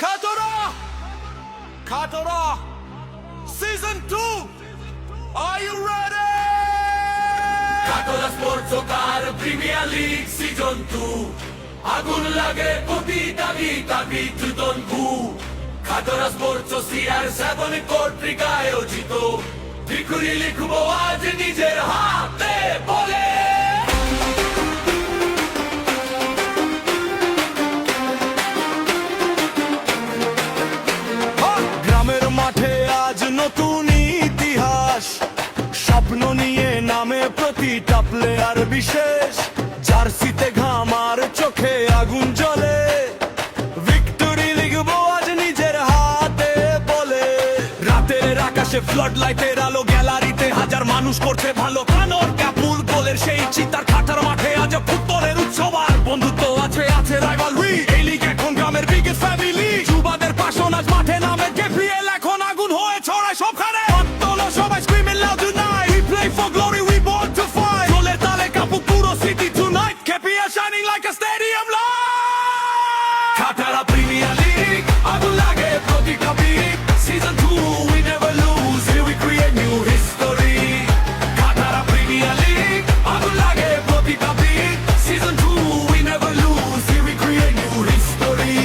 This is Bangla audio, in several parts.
Katora! Katora! Season 2! Are you ready? Katora sports car premier league season 2 আগুন লাগে প্রতিটা বিকাবি দ্রুতন ভু কাটোরা স্পোর্টস CR7 কর্তৃক আয়োজিত ডিগ্রি লিখবো আজ নিজের হাতে বলে গ্রামের মাঠে আজ নতুন ইতিহাস স্বপ্ন নিয়ে নামে প্রতিটা প্লেয়ার বিশেষ জার্সিতে ঘাম আর চোখে আগুন জ্বলে ভিক্টরি লিখবো আজ নিজের হাতে বলে রাতের আকাশে ফ্লাড লাইটের আলো গ্যালারিতে হাজার মানুষ করছে ভালো কানোর ক্যাপুল গোলের সেই চিতার খাটার মাঠে আজ ফুটবলের উৎসব আর বন্ধুত্ব আছে আছে রাইভালরি এই লিগ এখন গ্রামের বিগেস্ট ফ্যামিলি যুবাদের পাশন আজ মাঠে নামে জেপিএল এখন আগুন হয়ে ছড়ায় সবখানে তোলো সবাই screaming loud tonight we play for glory we born to fight গোলের তালে কাঁপু পুরো city tonight KPL shining like a stadium light Katora premier league আগুন লাগে প্রতিটা big season 2 we never lose here we create new history কাটোরা premier league আগুন লাগে প্রতিটা big season 2 we never lose here we create new history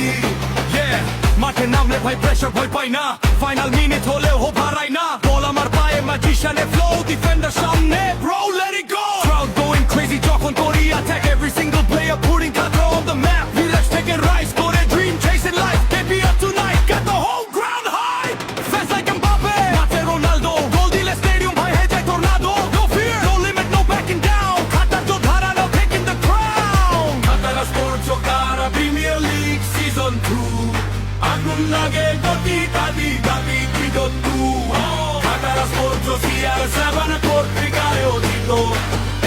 মাঠে নামলে ভাই প্রেসার ভয় পাই না ফাইনাল মিনিট হলেও হো হারাই না বল আমার পায়ে ম্যাজিশিয়ানে ফ্লো ডিফেন্ডার সামনে bro let it go crowd going crazy যখন করি attack every single player putting Katora on the map let's take it rise go to dream chasing life KPL tonight got the whole ground high fast like Mbappe মাঠে রোনাল্ডো গোল দিলে স্টেডিয়াম ভাই হয়ে যায় tornado no fear no limit no backing down খাতা তো ধারালো taking the crown Katora sports car premier league season 2 আগুন লাগে প্রতিটা বিকাবি দ্রুতন ভু কাটোরা স্পোর্টস CR7 কর্তৃক আয়োজিত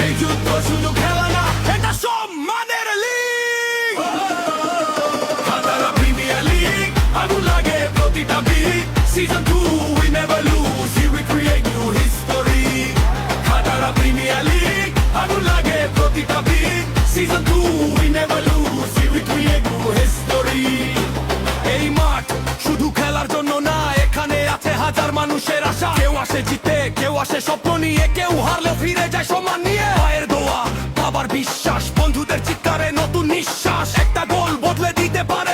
এই যুদ্ধ শুধু খেলা না এটা সম্মানের লিগ কাটোরা প্রিমিয়ার লিগ আগুন লাগে প্রতিটা big season 2 we never lose here we create new history কাটোরা premier league আগুন লাগে প্রতিটা big season 2 we never lose here we create new history এই মাঠ শুধু খেলার জন্য না এখানে আছে হাজার মানুষের আশা কেউ আসে জিতে কেউ আসে স্বপ্ন নিয়ে কেউ হারলেও ফিরে যায় সম্মান নিয়ে পায়ের দোয়া বাবার বিশ্বাস বন্ধুদের চিৎকারে নতুন নিঃশ্বাস একটা গোল বদলে দিতে পারে